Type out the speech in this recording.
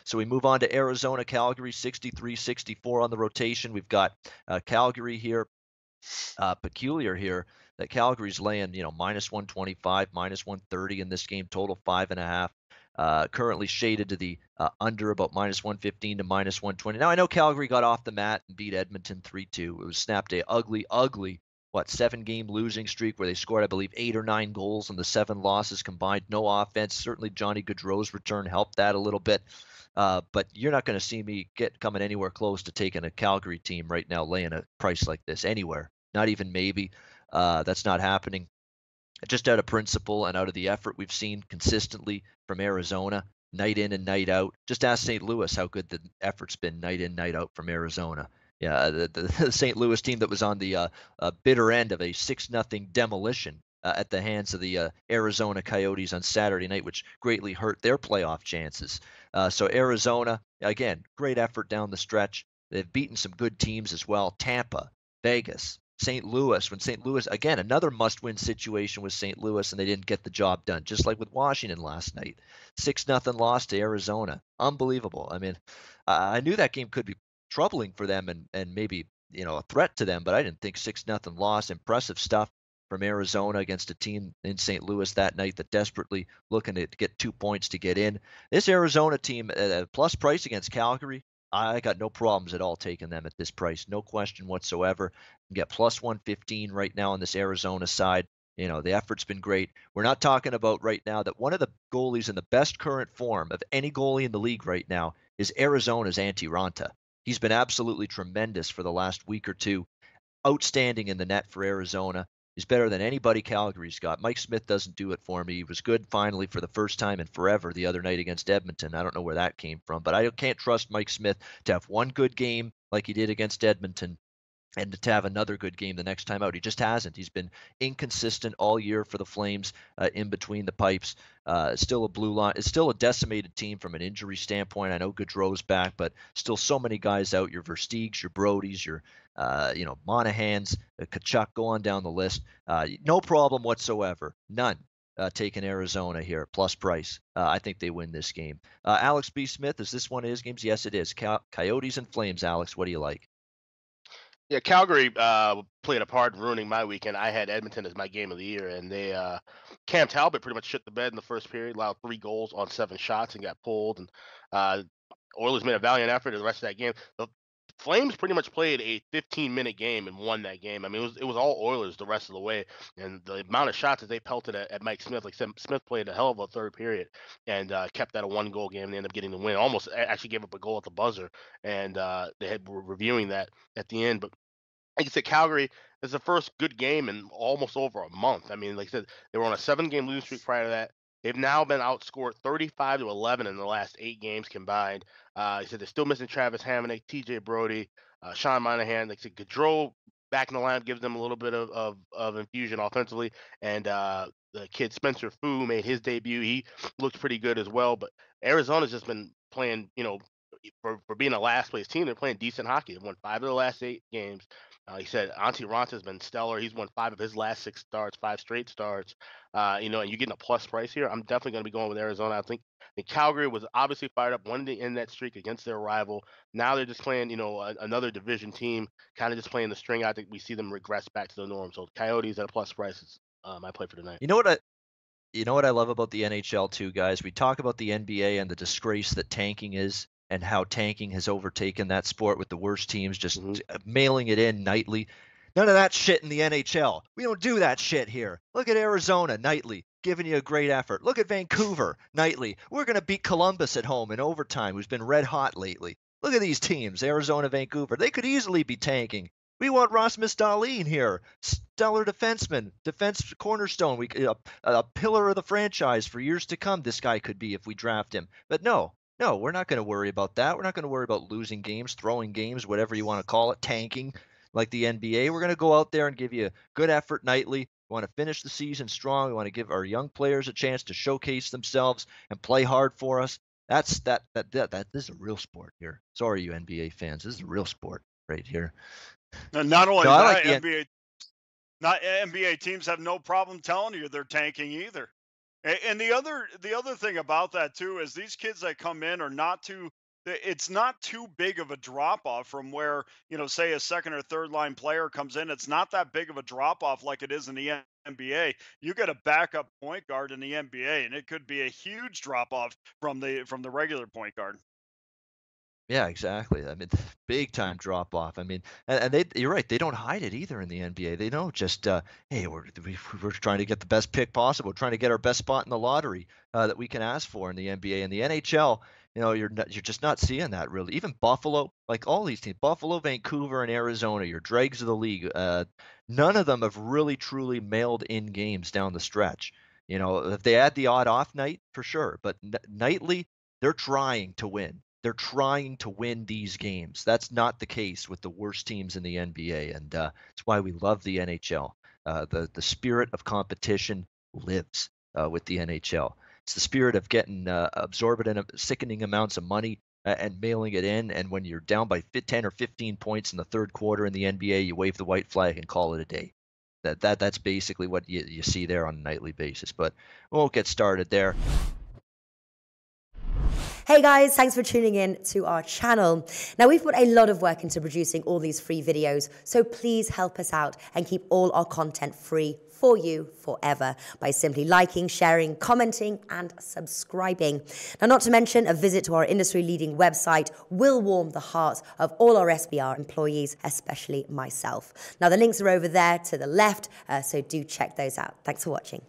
So we move on to Arizona, Calgary, 63-64 on the rotation. We've got Calgary here. Peculiar here that Calgary's laying, minus 125, minus 130 in this game, total 5.5. Currently shaded to the under about minus 115 to minus 120. Now I know Calgary got off the mat and beat Edmonton 3-2. It was snapped a ugly, 7-game losing streak where they scored, I believe, 8 or 9 goals and the 7 losses combined. No offense. Certainly Johnny Gaudreau's return helped that a little bit. But you're not going to see me coming anywhere close to taking a Calgary team right now, laying a price like this anywhere. Not even maybe. That's not happening. Just out of principle and out of the effort we've seen consistently from Arizona, night in and night out. Just ask St. Louis how good the effort's been night in, night out from Arizona. Yeah, the St. Louis team that was on the bitter end of a 6-0 demolition at the hands of the Arizona Coyotes on Saturday night, which greatly hurt their playoff chances. So Arizona, again, great effort down the stretch. They've beaten some good teams as well. Tampa, Vegas, St. Louis, when St. Louis, again, another must-win situation with St. Louis, and they didn't get the job done, just like with Washington last night. 6-0 loss to Arizona. Unbelievable. I mean, I knew that game could be troubling for them and maybe, a threat to them, but I didn't think 6-0 loss. Impressive stuff from Arizona against a team in St. Louis that night that desperately looking to get 2 points to get in. This Arizona team, plus price against Calgary, I got no problems at all taking them at this price. No question whatsoever. You get plus 115 right now on this Arizona side. The effort's been great. We're not talking about right now that one of the goalies in the best current form of any goalie in the league right now is Arizona's Antti Ranta. He's been absolutely tremendous for the last week or two. Outstanding in the net for Arizona. He's better than anybody Calgary's got. Mike Smith doesn't do it for me. He was good finally for the first time in forever the other night against Edmonton. I don't know where that came from, but I can't trust Mike Smith to have one good game like he did against Edmonton and to have another good game the next time out. He just hasn't. He's been inconsistent all year for the Flames in between the pipes. Still a blue line. It's still a decimated team from an injury standpoint. I know Gaudreau's back, but still so many guys out. Your Versteegs, your Brodys, your Monahans, Kachuk, go on down the list. No problem whatsoever. None. Taking Arizona here, plus price. I think they win this game. Alex B. Smith, is this one of his games? Yes, it is. Coyotes and Flames, Alex. What do you like? Yeah, Calgary played a part in ruining my weekend. I had Edmonton as my game of the year, and Cam Talbot pretty much shit the bed in the first period, allowed 3 goals on 7 shots and got pulled. And Oilers made a valiant effort in the rest of that game. The Flames pretty much played a 15-minute game and won that game. I mean, it was all Oilers the rest of the way, and the amount of shots that they pelted at Mike Smith, like Smith played a hell of a third period and kept that a 1-goal game. And they ended up getting the win. Almost actually gave up a goal at the buzzer, and were reviewing that at the end, but like I said, Calgary is the first good game in almost over a month. I mean, like I said, they were on a 7-game losing streak prior to that. They've now been outscored 35-11 in the last 8 games combined. He said they're still missing Travis Hamonic, TJ Brody, Sean Monahan. Like I said, Gaudreau back in the lineup gives them a little bit of infusion offensively. And the kid Spencer Fu made his debut. He looked pretty good as well. But Arizona's just been playing, for being a last place team, they're playing decent hockey. They've won 5 of the last 8 games. He said Antti Ranta has been stellar. He's won 5 of his last 6 starts, 5 straight starts. And you're getting a plus price here. I'm definitely going to be going with Arizona. I think Calgary was obviously fired up, wanted to end that streak against their rival. Now they're just playing, another division team, kind of just playing the string. I think we see them regress back to the norm. So Coyotes at a plus price is my play for tonight. You know what I love about the NHL too, guys? We talk about the NBA and the disgrace that tanking is and how tanking has overtaken that sport with the worst teams just mailing it in nightly. None of that shit in the NHL. We don't do that shit here. Look at Arizona nightly, giving you a great effort. Look at Vancouver nightly. We're going to beat Columbus at home in overtime, who's been red hot lately. Look at these teams, Arizona, Vancouver. They could easily be tanking. We want Rasmus Dahlin here, stellar defenseman, defense cornerstone, a pillar of the franchise for years to come. This guy could be if we draft him. But no, we're not going to worry about that. We're not going to worry about losing games, throwing games, whatever you want to call it, tanking like the NBA. We're going to go out there and give you a good effort nightly. We want to finish the season strong. We want to give our young players a chance to showcase themselves and play hard for us. This is a real sport here. Sorry, you NBA fans. This is a real sport right here. And not only that, NBA teams have no problem telling you they're tanking either. And the other thing about that too is these kids that come in are not too. It's not too big of a drop off from where, say a second or third line player comes in. It's not that big of a drop off like it is in the NBA. You get a backup point guard in the NBA, and it could be a huge drop off from the regular point guard. Yeah, exactly. I mean, big time drop off. I mean, and you're right. They don't hide it either in the NBA. They don't just, hey, we're trying to get the best pick possible, trying to get our best spot in the lottery that we can ask for in the NBA and the NHL. You're just not seeing that really. Even Buffalo, like all these teams, Buffalo, Vancouver, and Arizona, your dregs of the league. None of them have really truly mailed in games down the stretch. If they had the odd off night, for sure, but nightly they're trying to win. They're trying to win these games. That's not the case with the worst teams in the NBA, and that's why we love the NHL. The spirit of competition lives with the NHL. It's the spirit of getting absorbent and sickening amounts of money and mailing it in. And when you're down by 10 or 15 points in the third quarter in the NBA, you wave the white flag and call it a day. That's basically what you see there on a nightly basis. But we won't get started there. Hey guys, thanks for tuning in to our channel. Now we've put a lot of work into producing all these free videos, so please help us out and keep all our content free for you forever by simply liking, sharing, commenting, and subscribing. Now, not to mention, a visit to our industry-leading website will warm the hearts of all our SBR employees, especially myself. Now, the links are over there to the left, so do check those out. Thanks for watching.